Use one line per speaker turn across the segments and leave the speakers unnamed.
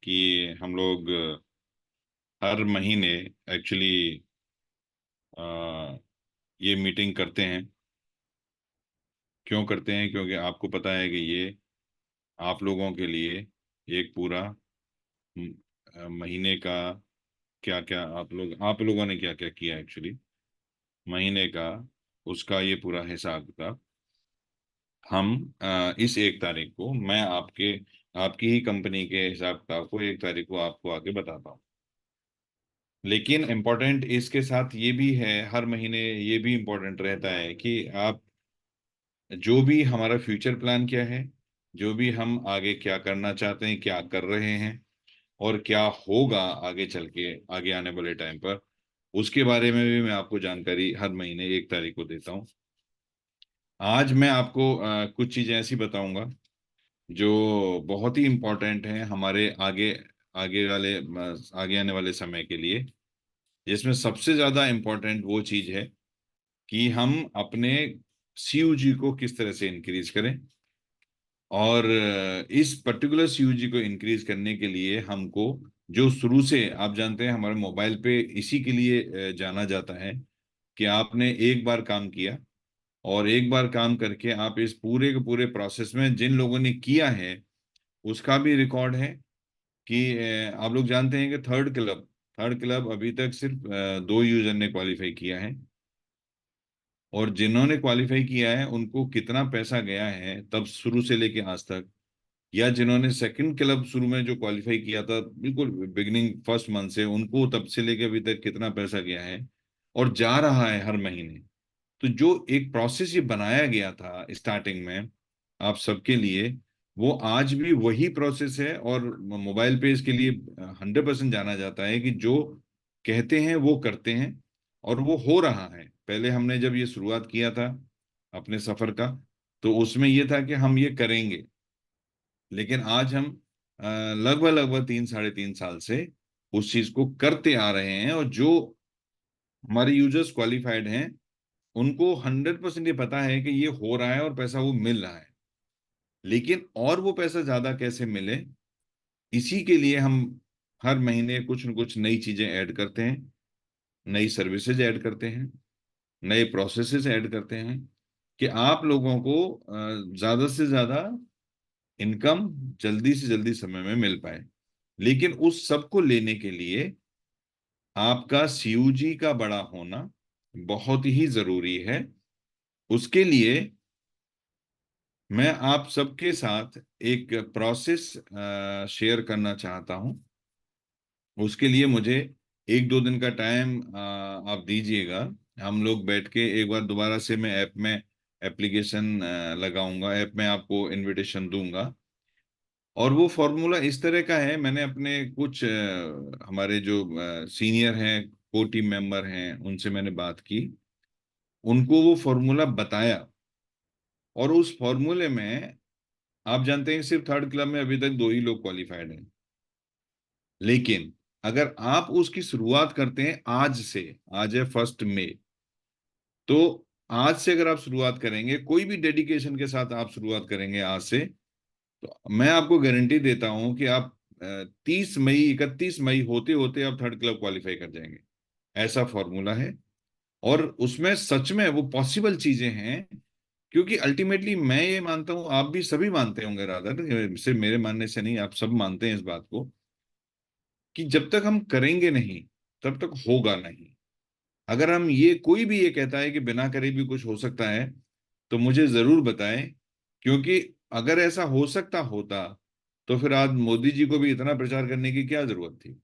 कि हम लोग हर महीने एक्चुअली ये मीटिंग करते हैं। क्यों करते हैं? क्योंकि आपको पता है कि ये आप लोगों के लिए एक पूरा महीने का क्या क्या आप लोगों ने क्या क्या किया एक्चुअली महीने का, उसका ये पूरा हिसाब किताब हम इस 1 तारीख को मैं आपकी ही कंपनी के हिसाब किताब को 1 तारीख को आपको आके बताता हूँ। लेकिन इम्पोर्टेंट इसके साथ ये भी है, हर महीने ये भी इम्पोर्टेंट रहता है कि आप जो भी हमारा फ्यूचर प्लान क्या है, जो भी हम आगे क्या करना चाहते हैं, क्या कर रहे हैं और क्या होगा आगे चल के, आगे आने वाले टाइम पर, उसके बारे में भी मैं आपको जानकारी हर महीने 1 तारीख को देता हूँ। आज मैं आपको कुछ चीजें ऐसी बताऊंगा जो बहुत ही इम्पोर्टेंट हैं हमारे आगे आगे आने वाले समय के लिए। जिसमें सबसे ज्यादा इम्पोर्टेंट वो चीज है कि हम अपने सीयूजी को किस तरह से इंक्रीज करें। और इस पर्टिकुलर सीयूजी को इंक्रीज करने के लिए हमको, जो शुरू से आप जानते हैं हमारे मोबाइल पे इसी के लिए जाना जाता है कि आपने एक बार काम किया और एक बार काम करके आप इस पूरे के पूरे प्रोसेस में जिन लोगों ने किया है उसका भी रिकॉर्ड है। कि आप लोग जानते हैं कि थर्ड क्लब अभी तक सिर्फ 2 यूजर ने क्वालिफाई किया है। और जिन्होंने क्वालिफाई किया है उनको कितना पैसा गया है तब शुरू से लेके आज तक, या जिन्होंने सेकंड क्लब शुरू में जो क्वालिफाई किया था बिल्कुल बिगिनिंग फर्स्ट मंथ से, उनको तब से लेके अभी तक कितना पैसा गया है और जा रहा है हर महीने। तो जो एक प्रोसेस ये बनाया गया था स्टार्टिंग में आप सबके लिए, वो आज भी वही प्रोसेस है। और मोबाइल पे इसके लिए 100% जाना जाता है कि जो कहते हैं वो करते हैं। और वो हो रहा है। पहले हमने जब ये शुरुआत किया था अपने सफर का, तो उसमें ये था कि हम ये करेंगे। लेकिन आज हम लगभग लगभग 3 साढ़े 3 साल से उस चीज को करते आ रहे हैं। और जो हमारे यूजर्स क्वालिफाइड हैं उनको 100% ये पता है कि ये हो रहा है और पैसा वो मिल रहा है। लेकिन और वो पैसा ज्यादा कैसे मिले, इसी के लिए हम हर महीने कुछ न कुछ नई चीजें ऐड करते हैं, नई सर्विसेज ऐड करते हैं, नए प्रोसेसेस ऐड करते हैं कि आप लोगों को ज्यादा से ज्यादा इनकम जल्दी से जल्दी समय में मिल पाए। लेकिन उस सब को लेने के लिए आपका सीयूजी का बड़ा होना बहुत ही जरूरी है। उसके लिए मैं आप सबके साथ एक प्रोसेस शेयर करना चाहता हूं। उसके लिए मुझे 1-2 दिन का टाइम आप दीजिएगा। हम लोग बैठ के एक बार दोबारा से मैं ऐप में एप्लीकेशन लगाऊंगा, ऐप में आपको इनविटेशन दूंगा। और वो फॉर्मूला इस तरह का है, मैंने अपने कुछ हमारे जो सीनियर हैं, को टीम मेंबर हैं, उनसे मैंने बात की, उनको वो फॉर्मूला बताया। और उस फॉर्मूले में आप जानते हैं सिर्फ थर्ड क्लब में अभी तक 2 ही लोग क्वालिफाइड हैं। लेकिन अगर आप उसकी शुरुआत करते हैं आज से, आज है 1 मई, तो आज से अगर आप शुरुआत करेंगे, कोई भी डेडिकेशन के साथ आप शुरुआत करेंगे आज से, तो मैं आपको गारंटी देता हूं कि आप 30 मई 31 मई होते होते आप थर्ड क्लब क्वालिफाई कर जाएंगे। ऐसा फॉर्मूला है। और उसमें सच में वो पॉसिबल चीजें हैं। क्योंकि अल्टीमेटली मैं ये मानता हूं, आप भी सभी मानते होंगे, रादर सिर्फ मेरे मानने से नहीं, आप सब मानते हैं इस बात को, कि जब तक हम करेंगे नहीं तब तक होगा नहीं। अगर हम ये कोई भी ये कहता है कि बिना करे भी कुछ हो सकता है, तो मुझे जरूर बताएं। क्योंकि अगर ऐसा हो सकता होता तो फिर आज मोदी जी को भी इतना प्रचार करने की क्या जरूरत थी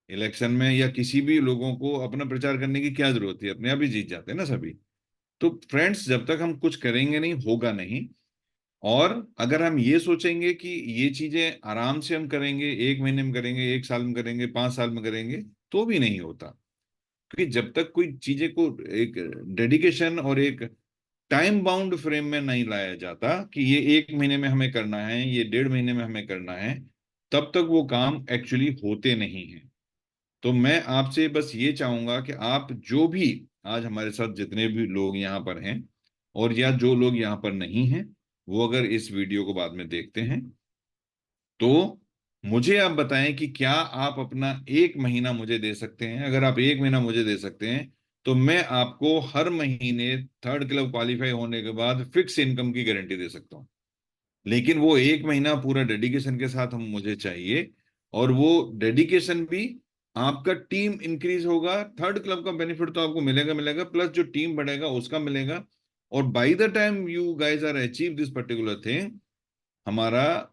इलेक्शन में, या किसी भी लोगों को अपना प्रचार करने की क्या जरूरत थी, अपने आप ही जीत जाते ना सभी। तो फ्रेंड्स, जब तक हम कुछ करेंगे नहीं होगा नहीं। और अगर हम ये सोचेंगे कि ये चीजें आराम से हम करेंगे, 1 महीने में करेंगे, 1 साल में करेंगे, 5 साल में करेंगे, तो भी नहीं होता। क्योंकि जब तक कोई चीजें को एक डेडिकेशन और एक टाइम बाउंड फ्रेम में नहीं लाया जाता कि ये 1 महीने में हमें करना है, ये 1.5 महीने में हमें करना है, तब तक वो काम एक्चुअली होते नहीं हैं। तो मैं आपसे बस ये चाहूंगा कि आप जो भी आज हमारे साथ जितने भी लोग यहाँ पर हैं, और या जो लोग यहाँ पर नहीं हैं, वो अगर इस वीडियो को बाद में देखते हैं, तो मुझे आप बताएं कि क्या आप अपना 1 महीना मुझे दे सकते हैं। अगर आप 1 महीना मुझे दे सकते हैं तो मैं आपको हर महीने थर्ड क्लब क्वालिफाई होने के बाद फिक्स इनकम की गारंटी दे सकता हूँ। लेकिन वो 1 महीना पूरा डेडिकेशन के साथ हम मुझे चाहिए, और वो डेडिकेशन भी आपका टीम इंक्रीज होगा। थर्ड क्लब का बेनिफिट तो आपको मिलेगा मिलेगा, प्लस जो टीम बढ़ेगा उसका मिलेगा। और by the time you guys are achieve this particular thing, हमारा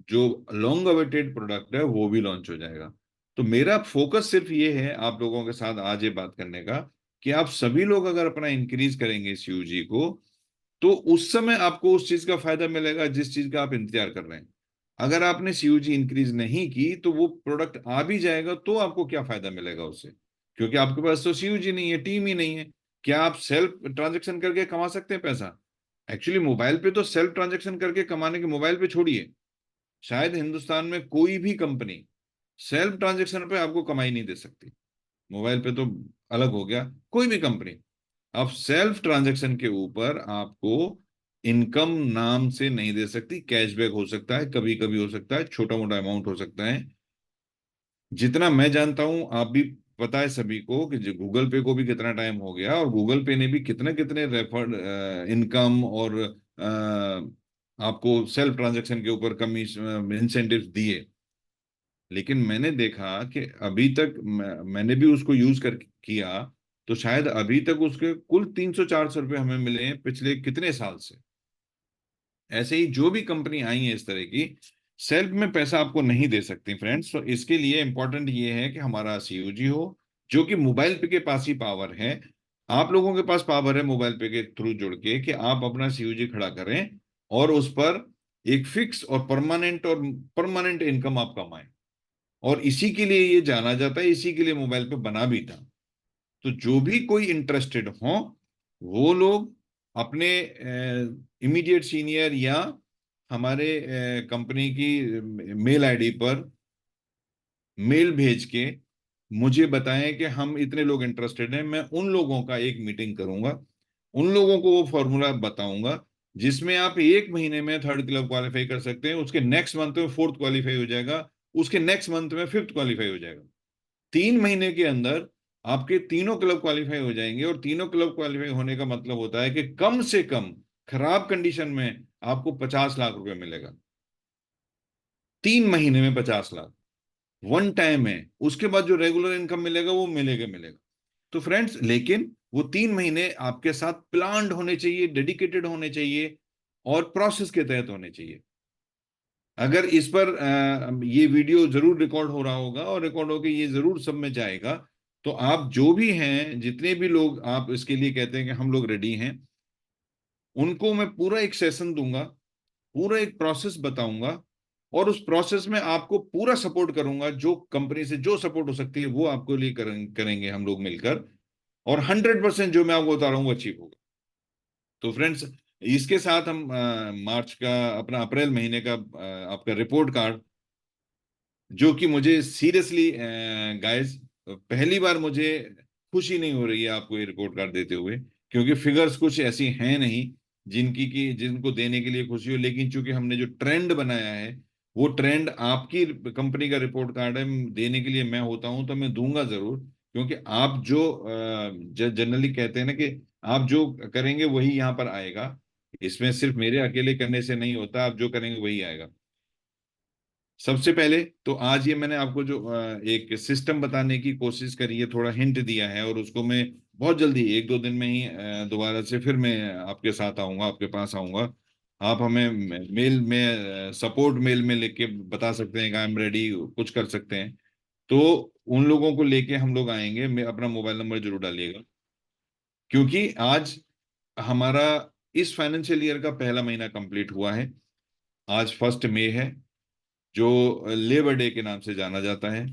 जो लॉन्ग अवेटेड प्रोडक्ट है वो भी लॉन्च हो जाएगा। तो मेरा फोकस सिर्फ ये है आप लोगों के साथ आज ये बात करने का, कि आप सभी लोग अगर अपना इंक्रीज करेंगे इस यूजी को, तो उस समय आपको उस चीज का फायदा मिलेगा जिस चीज का आप इंतजार कर रहे हैं। अगर आपने सीयूजी इंक्रीज नहीं की तो वो प्रोडक्ट आ भी जाएगा तो आपको क्या फायदा मिलेगा उससे, क्योंकि आपके पास तो सीयूजी नहीं है, टीम ही नहीं है। क्या आप सेल्फ ट्रांजेक्शन करके कमा सकते हैं पैसा? एक्चुअली मोबाइल पे तो सेल्फ ट्रांजेक्शन करके कमाने के, मोबाइल पे छोड़िए, शायद हिंदुस्तान में कोई भी कंपनी सेल्फ ट्रांजेक्शन पे आपको कमाई नहीं दे सकती। मोबाइल पे तो अलग हो गया, कोई भी कंपनी अब सेल्फ ट्रांजैक्शन के ऊपर आपको इनकम नाम से नहीं दे सकती। कैशबैक हो सकता है, कभी कभी हो सकता है, छोटा मोटा अमाउंट हो सकता है। जितना मैं जानता हूं, आप भी, पता है सभी को कि गूगल पे को भी कितना टाइम हो गया, और गूगल पे ने भी कितने कितने रेफर्ड इनकम और आपको सेल्फ ट्रांजैक्शन के ऊपर कमीशन इंसेंटिव दिए। लेकिन मैंने देखा कि अभी तक मैंने भी उसको यूज कर किया, तो शायद अभी तक उसके कुल 300-400 रुपये हमें मिले हैं पिछले कितने साल से। ऐसे ही जो भी कंपनी आई है इस तरह की, सेल्फ में पैसा आपको नहीं दे सकती फ्रेंड्स। तो इसके लिए इंपॉर्टेंट ये है कि हमारा सीयूजी हो, जो कि मोबाइल पे के पास ही पावर है। आप लोगों के पास पावर है मोबाइल पे के थ्रू जुड़ के कि आप अपना सीयूजी खड़ा करें, और उस पर एक फिक्स और परमानेंट इनकम आप कमाएं। और इसी के लिए ये जाना जाता है, इसी के लिए मोबाइल पे बना भी था। तो जो भी कोई इंटरेस्टेड हो, वो लोग अपने इमीडिएट सीनियर या हमारे कंपनी की मेल आईडी पर मेल भेज के मुझे बताएं कि हम इतने लोग इंटरेस्टेड हैं। मैं उन लोगों का एक मीटिंग करूंगा, उन लोगों को वो फॉर्मूला बताऊंगा जिसमें आप 1 महीने में थर्ड क्लब क्वालिफाई कर सकते हैं, उसके नेक्स्ट मंथ में फोर्थ क्वालिफाई हो जाएगा, उसके नेक्स्ट मंथ में फिफ्थ क्वालिफाई हो जाएगा। 3 महीने के अंदर आपके तीनों क्लब क्वालिफाई हो जाएंगे, और तीनों क्लब क्वालिफाई होने का मतलब होता है कि कम से कम खराब कंडीशन में आपको 50 लाख रुपए मिलेगा। 3 महीने में 50 लाख वन टाइम है। उसके बाद जो रेगुलर इनकम मिलेगा वो मिलेगा मिलेगा। तो फ्रेंड्स, लेकिन वो 3 महीने आपके साथ प्लान्ड होने चाहिए, डेडिकेटेड होने चाहिए, और प्रोसेस के तहत होने चाहिए। अगर इस पर ये वीडियो जरूर रिकॉर्ड हो रहा होगा, और रिकॉर्ड होकर ये जरूर सब में जाएगा, तो आप जो भी हैं, जितने भी लोग आप इसके लिए कहते हैं कि हम लोग रेडी हैं, उनको मैं पूरा एक सेशन दूंगा, पूरा एक प्रोसेस बताऊंगा, और उस प्रोसेस में आपको पूरा सपोर्ट करूंगा। जो कंपनी से जो सपोर्ट हो सकती है वो आपको लिए करेंगे हम लोग मिलकर, और 100% जो मैं आपको बता रहा हूँ वो अचीव होगा। तो फ्रेंड्स, इसके साथ हम मार्च का, अपना अप्रैल महीने का आपका रिपोर्ट कार्ड, जो कि मुझे सीरियसली गाइस पहली बार मुझे खुशी नहीं हो रही है आपको ये रिपोर्ट कार्ड देते हुए, क्योंकि फिगर्स कुछ ऐसी हैं नहीं जिनको देने के लिए खुशी हो। लेकिन चूंकि हमने जो ट्रेंड बनाया है, वो ट्रेंड आपकी कंपनी का रिपोर्ट कार्ड है, देने के लिए मैं होता हूं तो मैं दूंगा जरूर। क्योंकि आप जो जनरली कहते हैं ना कि आप जो करेंगे वही यहाँ पर आएगा, इसमें सिर्फ मेरे अकेले करने से नहीं होता, आप जो करेंगे वही आएगा। सबसे पहले तो आज ये मैंने आपको जो एक सिस्टम बताने की कोशिश करी है, थोड़ा हिंट दिया है, और उसको मैं बहुत जल्दी 1-2 दिन में ही दोबारा से फिर मैं आपके साथ आऊंगा, आपके पास आऊंगा। आप हमें मेल में, सपोर्ट मेल में लिख के बता सकते हैं कि आई एम रेडी, कुछ कर सकते हैं। तो उन लोगों को लेके हम लोग आएंगे। मैं अपना मोबाइल नंबर जरूर डालिएगा, क्योंकि आज हमारा इस फाइनेंशियल ईयर का पहला महीना कंप्लीट हुआ है। आज 1 मई है, जो लेबर डे के नाम से जाना जाता है।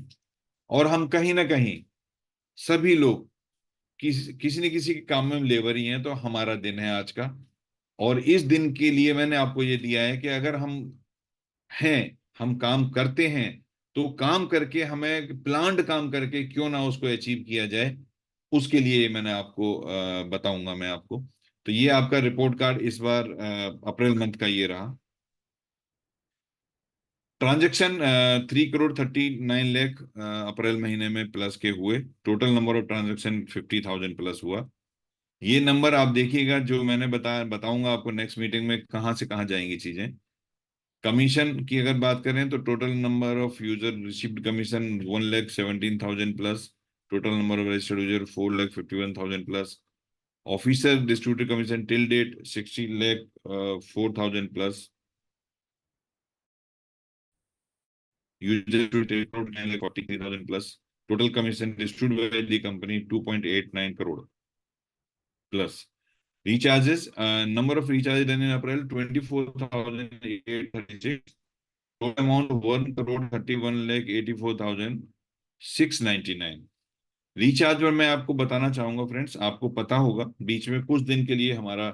और हम कहीं ना कहीं सभी लोग किसी न किसी के काम में लेबर ही हैं, तो हमारा दिन है आज का। और इस दिन के लिए मैंने आपको ये दिया है कि अगर हम हैं, हम काम करते हैं, तो काम करके हमें प्लान्ड काम करके क्यों ना उसको अचीव किया जाए, उसके लिए मैंने आपको बताऊंगा मैं आपको। तो ये आपका रिपोर्ट कार्ड इस बार अप्रैल मंथ का ये रहा। ट्रांजेक्शन 3 करोड़ 39 लाख अप्रैल महीने में प्लस के हुए। Total number of transaction 50,000 plus हुआ। ये नंबर आप देखिएगा, जो मैंने बताऊंगा आपको नेक्स्ट मीटिंग में कहाँ से कहाँ जाएंगी चीजें। कमीशन की अगर बात करें तो total number of user received commission 1,17,000 plus. Total number of registered user 4,51,000 plus. Officer distributed commission till date 60,04,000 plus. User to take out 9,43,000 plus. Total commission issued by the company 2.89 crore plus. Recharges, number of recharges done in April 24,836. Total amount 1,31,84,699। Recharge पर मैं आपको बताना चाहूंगा friends, आपको पता होगा बीच में कुछ दिन के लिए हमने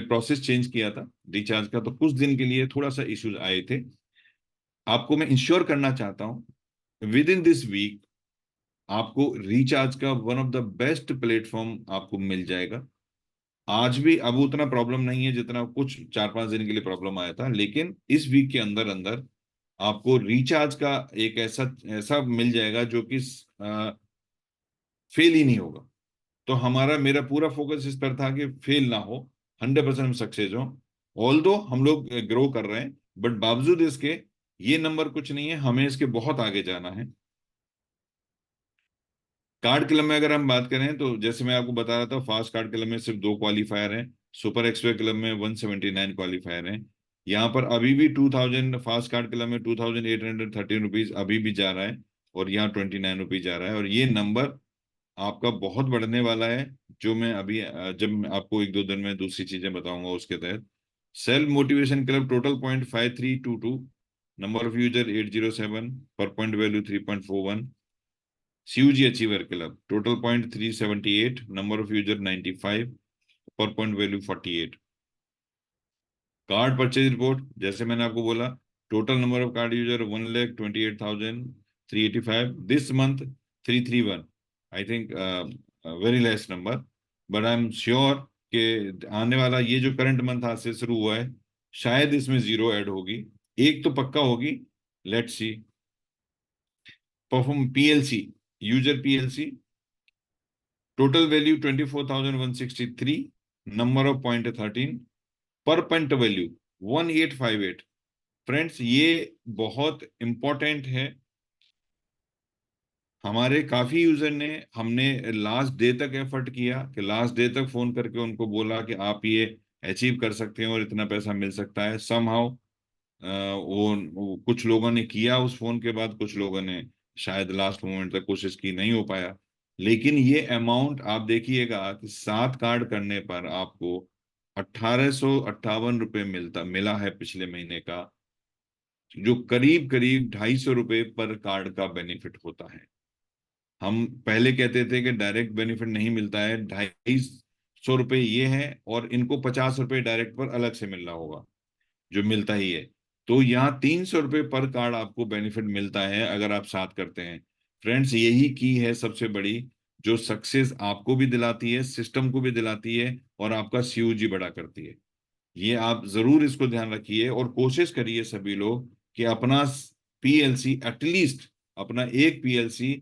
प्रोसेस चेंज किया था रिचार्ज का, तो कुछ दिन के लिए थोड़ा सा इश्यूज आए थे। आपको मैं इंश्योर करना चाहता हूं विद इन दिस वीक आपको रिचार्ज का one of the best platform आपको मिल जाएगा। आज भी अब उतना प्रॉब्लम नहीं है जितना कुछ 4-5 दिन के लिए प्रॉब्लम आया था, लेकिन इस वीक के अंदर अंदर आपको रिचार्ज का एक ऐसा ऐसा मिल जाएगा जो कि फेल ही नहीं होगा। तो मेरा पूरा फोकस इस पर था कि फेल ना हो, 100% हम सक्सेस हो। ऑल दो हम लोग ग्रो कर रहे हैं, बट बावजूद इसके ये नंबर कुछ नहीं है, हमें इसके बहुत आगे जाना है। कार्ड क्लब में अगर हम बात करें तो जैसे मैं आपको बता रहा था, फास्ट कार्ड क्लब में सिर्फ 2 क्वालिफायर हैं। सुपर एक्सप्रेस क्लब में 179 क्वालिफायर हैं। यहाँ पर अभी भी 2000, फास्ट कार्ड क्लब में 2,813 रुपीज अभी भी जा रहा है, और यहाँ 29 रुपीज जा रहा है। और ये नंबर आपका बहुत बढ़ने वाला है, जो मैं अभी जब मैं आपको 1-2 दिन में दूसरी चीजें बताऊंगा उसके तहत। Self motivation club total point 5322। Number of user 807। पर point value 3.41। CUG achiever club total point 378। Number of user 95। पर point value 48। Card purchase report जैसे मैंने आपको बोला, total number of card user 1,28,385। This month 331। I think very less number, but I am sure कि आने वाला ये जो करंट मंथ आज से शुरू हुआ है, शायद इसमें जीरो ऐड होगी, एक तो पक्का होगी। Let's see. Perform PLC user PLC total value 24,163। Number of point 13। पर पॉइंट वैल्यू 1858। फ्रेंड्स ये बहुत इंपॉर्टेंट है। हमारे काफी यूजर ने, हमने लास्ट डे तक एफर्ट किया कि लास्ट डे तक फोन करके उनको बोला कि आप ये अचीव कर सकते हैं और इतना पैसा मिल सकता है। समहाउ वो कुछ लोगों ने किया उस फोन के बाद, कुछ लोगों ने शायद लास्ट मोमेंट तक कोशिश की, नहीं हो पाया। लेकिन ये अमाउंट आप देखिएगा कि 7 कार्ड करने पर आपको 1,858 रुपये मिला है पिछले महीने का, जो करीब करीब 250 रुपये पर कार्ड का बेनिफिट होता है। हम पहले कहते थे कि डायरेक्ट बेनिफिट नहीं मिलता है, 250 रुपये ये है, और इनको 50 रुपये डायरेक्ट पर अलग से मिल रहा होगा, जो मिलता ही है। तो यहाँ 300 रुपये पर कार्ड आपको बेनिफिट मिलता है अगर आप साथ करते हैं। फ्रेंड्स यही की है सबसे बड़ी, जो सक्सेस आपको भी दिलाती है, सिस्टम को भी दिलाती है, और आपका CUG बड़ा करती है। ये आप जरूर इसको ध्यान रखिए और कोशिश करिए सभी लोग कि अपना PLC एटलीस्ट, अपना एक PLC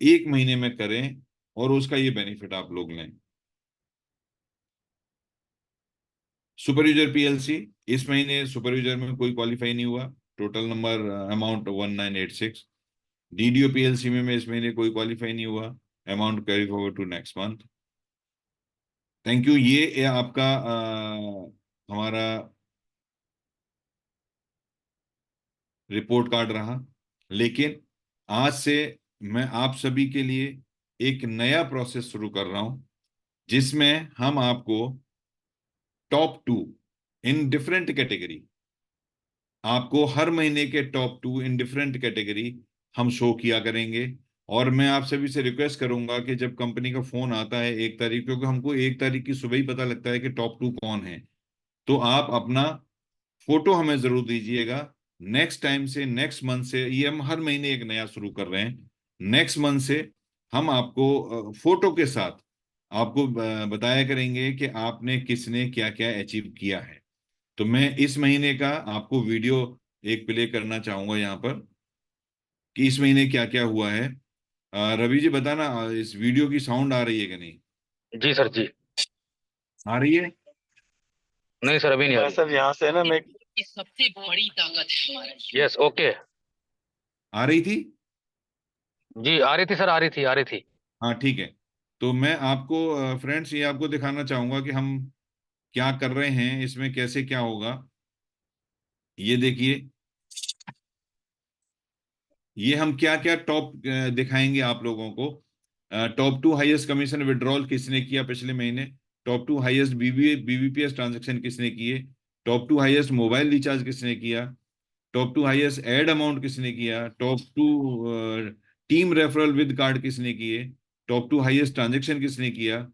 1 महीने में करें और उसका ये बेनिफिट आप लोग लें। सुपर यूजर PLC इस महीने सुपर यूजर में कोई क्वालिफाई नहीं हुआ। Total number amount 1986। DDO PLC में इस महीने कोई क्वालिफाई नहीं हुआ। Amount carry forward to next month. Thank you. ये आपका हमारा रिपोर्ट कार्ड रहा। लेकिन आज से मैं आप सभी के लिए एक नया प्रोसेस शुरू कर रहा हूं, जिसमें हम आपको टॉप 2 इन डिफरेंट कैटेगरी, आपको हर महीने के टॉप 2 इन डिफरेंट कैटेगरी हम शो किया करेंगे। और मैं आप सभी से रिक्वेस्ट करूंगा कि जब कंपनी का फोन आता है 1 तारीख, क्योंकि हमको 1 तारीख की सुबह ही पता लगता है कि टॉप 2 कौन है, तो आप अपना फोटो हमें जरूर दीजिएगा। नेक्स्ट टाइम से, नेक्स्ट मंथ से, ये हम हर महीने एक नया शुरू कर रहे हैं। नेक्स्ट मंथ से हम आपको फोटो के साथ आपको बताया करेंगे कि आपने किसने क्या क्या अचीव किया है। तो मैं इस महीने का आपको वीडियो एक प्ले करना चाहूंगा यहाँ पर कि इस महीने क्या क्या हुआ है। रवि जी बताना, इस वीडियो की साउंड आ रही है कि नहीं?
जी सर जी।
आ रही है?
नहीं सर, अभी नहीं आ रही। सब यहाँ से है ना, मैं
की सबसे बड़ी ताकत है हमारा
यस ओके।
आ रही थी?
जी आ रही थी सर, आ रही थी, आ रही थी।
हाँ ठीक है। तो मैं आपको फ्रेंड्स ये आपको दिखाना चाहूंगा कि हम क्या कर रहे हैं, इसमें कैसे क्या होगा। ये देखिए, ये हम क्या क्या टॉप दिखाएंगे आप लोगों को। Top two highest commission withdrawal किसने किया पिछले महीने, top two highest BBPS transaction किसने किए, top two highest mobile recharge किसने किया, top two highest add amount किसने किया, top two team referral with card किसने किए, टॉप टू हाईएस्ट ट्रांजैक्शन किसने किया,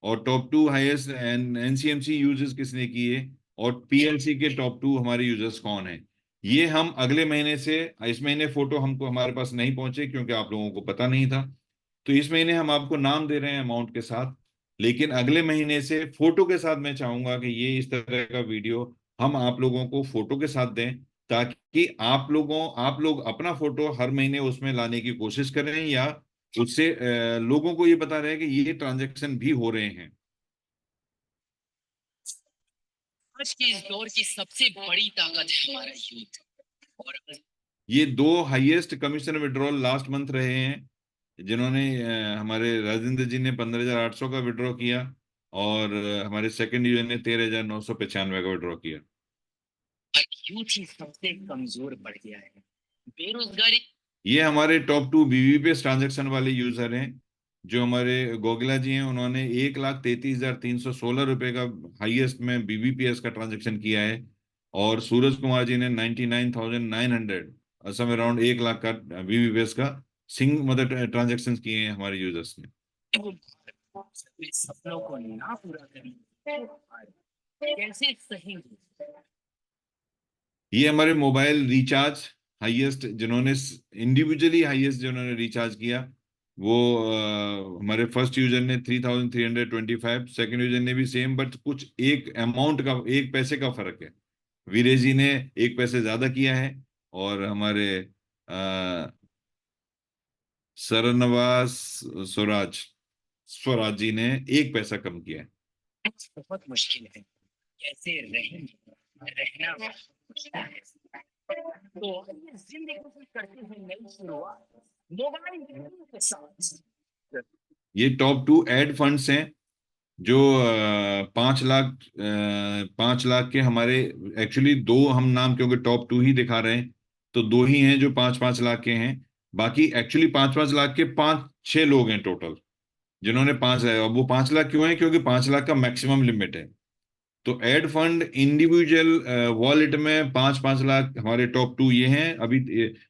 और top two highest NCMC users किसने किए, और पीएलसी के टॉप टू हमारे यूजर्स कौन हैं। ये हम अगले महीने से, इस महीने फोटो हमको हमारे पास नहीं पहुंचे क्योंकि आप लोगों को पता नहीं था, तो इस महीने हम आपको नाम दे रहे हैं अमाउंट के साथ। लेकिन अगले महीने से फोटो के साथ मैं चाहूंगा कि ये इस तरह का वीडियो हम आप लोगों को फोटो के साथ दें, ताकि आप लोग अपना फोटो हर महीने उसमें लाने की कोशिश करें, या उससे लोगों को ये बता रहे हैं कि ये ट्रांजैक्शन भी हो रहे हैं।
आज के इस दौर की सबसे बड़ी ताकत है हमारा यूथ। और
ये दो highest commission withdrawal last month रहे हैं, जिन्होंने हमारे राजेंद्र जी ने 15,800 का विड्रॉ किया, और हमारे सेकंड यूजर ने 13,995 का विड्रॉ किया।
यूथ ही सबसे कमजोर पड़ गया है। बेरोजगारी।
ये हमारे टॉप टू बीबीपीएस ट्रांजैक्शन वाले यूजर हैं, जो हमारे गोगिला जी हैं, उन्होंने 1,33,316 रुपए का हाईएस्ट में बीबीपीएस का ट्रांजैक्शन किया है, और सूरज कुमार जी ने 99,900, असम अराउंड 1 लाख का बीबीपीएस का मतलब ट्रांजेक्शन किए हैं हमारे यूजर्स ने।
वो अपने सपनों को ना पूरा करें कैसे सही।
ये हमारे मोबाइल रिचार्ज हाईएस्ट, जिन्होंने इंडिविजुअली हाईएस्ट जिन्होंने रिचार्ज किया, वो हमारे फर्स्ट यूजर ने 3,325, सेकंड यूजर ने भी सेम, बट कुछ एक अमाउंट का, एक पैसे का फर्क है। वीरे जी ने 1 पैसे ज्यादा किया है, और हमारे सरनवास स्वराज स्वराज जी ने 1 पैसा कम किया है।
बहुत मुश्किल है, कैसे रहेंगे, रहना मुश्किल है। तो जिंदगी से करते हैं नई शुरुआत मोबाइल के साथ।
ये टॉप टू एड फंड्स हैं, जो 5 लाख, 5 लाख के हमारे, एक्चुअली दो हम नाम क्योंकि टॉप टू ही दिखा रहे हैं, तो दो ही हैं जो 5-5 लाख के हैं। बाकी एक्चुअली 5-5 लाख के 5-6 लोग हैं टोटल, जिन्होंने 5 लाख। अब वो 5 लाख क्यों है? क्योंकि 5 लाख का मैक्सिमम लिमिट है। तो एड फंड इंडिविजुअल वॉलेट में 5-5 लाख हमारे टॉप टू ये हैं। अभी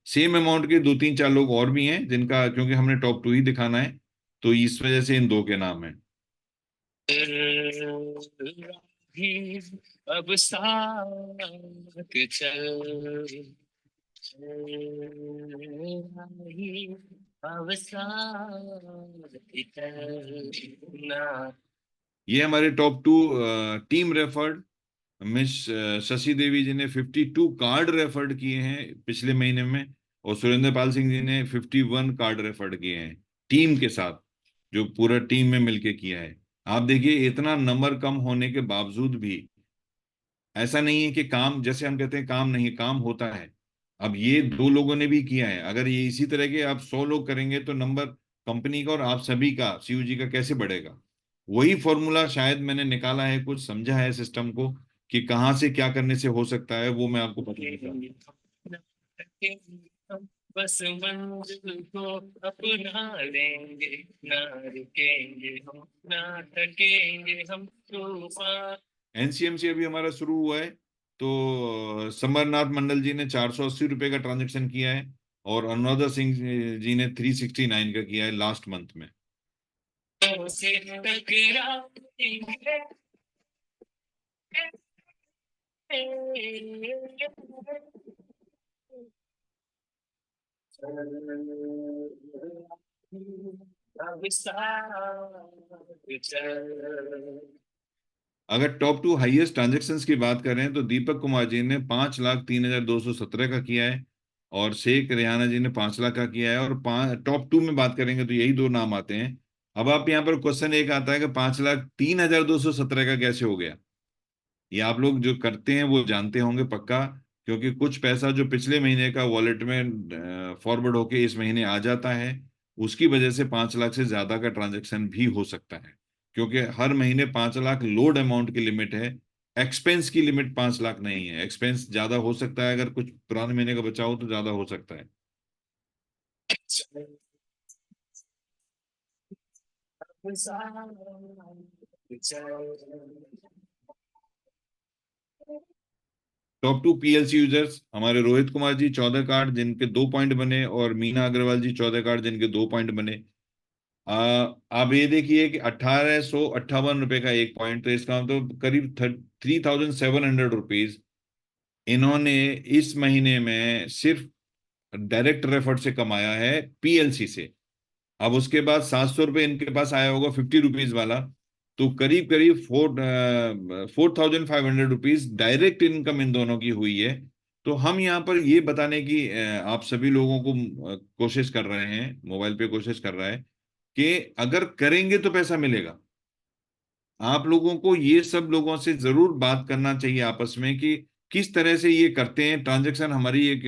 सेम अमाउंट के 2-3-4 लोग और भी हैं, जिनका, क्योंकि हमने टॉप टू ही दिखाना है, तो इस वजह से इन दो के नाम है।
अब साथ चल अब साथ चलना।
ये हमारे top two team referred, miss Shashi Devi ji ने 52 कार्ड रेफर्ड किए हैं पिछले महीने में, और सुरेंद्र पाल सिंह जी ने 51 कार्ड रेफर्ड किए हैं टीम के साथ, जो पूरा टीम में मिलके किया है। आप देखिए, इतना नंबर कम होने के बावजूद भी ऐसा नहीं है कि काम, जैसे हम कहते हैं काम नहीं, काम होता है। अब ये दो लोगों ने भी किया है, अगर ये इसी तरह के आप 100 लोग करेंगे तो नंबर कंपनी का और आप सभी का, सीयूजी का कैसे बढ़ेगा। वही फॉर्मूला शायद मैंने निकाला है, कुछ समझा है सिस्टम को कि कहाँ से क्या करने से हो सकता है, वो मैं आपको बताऊंगा।
बस मंजिल को अपना लेंगे, ना रुकेंगे हम, ना थकेंगे हम तूफान।
एनसीएमसी अभी हमारा शुरू हुआ है, तो समरनाथ मंडल जी ने 480 रुपए का ट्रांजेक्शन किया है, और अनुराधा सिंह जी ने 369 का किया है लास्ट मंथ में।
से टकराएंगे, अब साथ चल।
अगर टॉप टू हाईएस्ट ट्रांजेक्शन्स की बात करें तो दीपक कुमार जी ने 5,03,217 का किया है, और शेख रेहाना जी ने 5 लाख का किया है। और टॉप टू में बात करेंगे तो यही दो नाम आते हैं। अब आप यहाँ पर क्वेश्चन एक आता है कि 5,03,217 का कैसे हो गया। ये आप लोग जो करते हैं वो जानते होंगे पक्का, क्योंकि कुछ पैसा जो पिछले महीने का वॉलेट में फॉरवर्ड होके इस महीने आ जाता है, उसकी वजह से 5 लाख से ज्यादा का ट्रांजैक्शन भी हो सकता है। क्योंकि हर महीने 5 लाख लोड अमाउंट की लिमिट है, एक्सपेंस की लिमिट 5 लाख नहीं है। एक्सपेंस ज्यादा हो सकता है, अगर कुछ पुराने महीने का बचा हो तो ज्यादा हो सकता है। टॉप टू पीएलसी यूजर्स हमारे रोहित कुमार जी 14 कार्ड जिनके 2 पॉइंट बने, और मीना अग्रवाल जी 14 कार्ड जिनके 2 पॉइंट बने। आप ये देखिए कि 1,858 रुपए का 1 पॉइंट, तो इसका मतलब करीब 3,700 रुपीज इन्होंने इस महीने में सिर्फ डायरेक्ट रेफर से कमाया है पीएलसी से। अब उसके बाद 700 रुपये इनके पास आया होगा 50 रुपीज वाला, तो करीब करीब 4,500 रुपीज डायरेक्ट इनकम इन दोनों की हुई है। तो हम यहाँ पर ये बताने की आप सभी लोगों को कोशिश कर रहे हैं, मोबाइल पे कोशिश कर रहा है कि अगर करेंगे तो पैसा मिलेगा। आप लोगों को ये सब लोगों से जरूर बात करना चाहिए आपस में कि किस तरह से ये करते हैं ट्रांजैक्शन। हमारी एक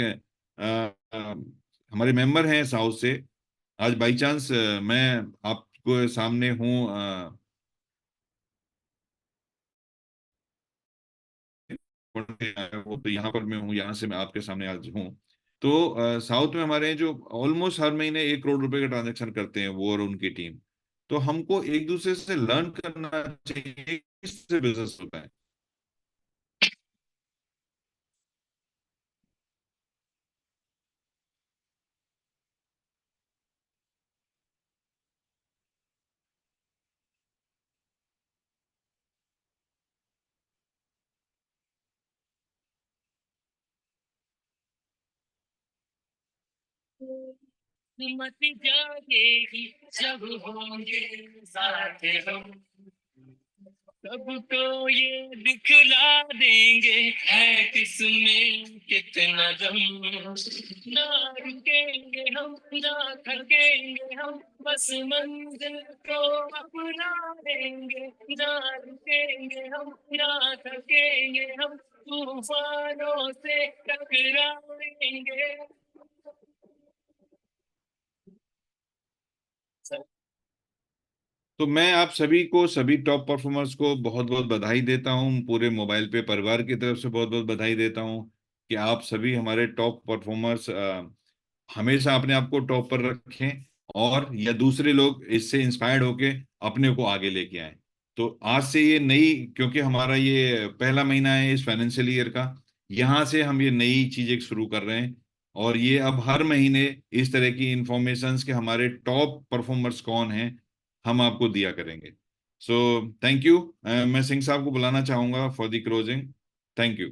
अ, अ, हमारे मेंबर हैं साउथ से, आज बाई चांस मैं आपको सामने हूँ, वो तो यहाँ पर मैं हूँ, यहाँ से मैं आपके सामने आज हूँ। तो साउथ में हमारे जो ऑलमोस्ट हर महीने 1 करोड़ रुपए का ट्रांजैक्शन करते हैं वो और उनकी टीम। तो हमको एक दूसरे से लर्न करना चाहिए किससे बिजनेस होता है।
हिम्मत जागेगी जब होंगे साथ हम, सबको ये दिखला देंगे है किसमें कितना दम। ना रुकेंगे हम ना थकेंगे हम, बस मंजिल को अपना लेंगे। ना रुकेंगे हम ना थकेंगे हम, तूफानों से टकराएंगे।
तो मैं आप सभी को, सभी टॉप परफॉर्मर्स को बहुत बहुत बधाई देता हूं, पूरे मोबाइल पे परिवार की तरफ से बहुत बहुत बधाई देता हूं कि आप सभी हमारे टॉप परफॉर्मर्स हमेशा अपने आप को टॉप पर रखें, और या दूसरे लोग इससे इंस्पायर्ड होके अपने को आगे लेके आए। तो आज से ये नई, क्योंकि हमारा ये पहला महीना है इस फाइनेंशियल ईयर का, यहाँ से हम ये नई चीजें शुरू कर रहे हैं। और ये अब हर महीने इस तरह की इंफॉर्मेशंस के हमारे टॉप परफॉर्मर्स कौन हैं हम आपको दिया करेंगे। So thank you. मैं सिंह साहब को बुलाना चाहूंगा for the closing. Thank you.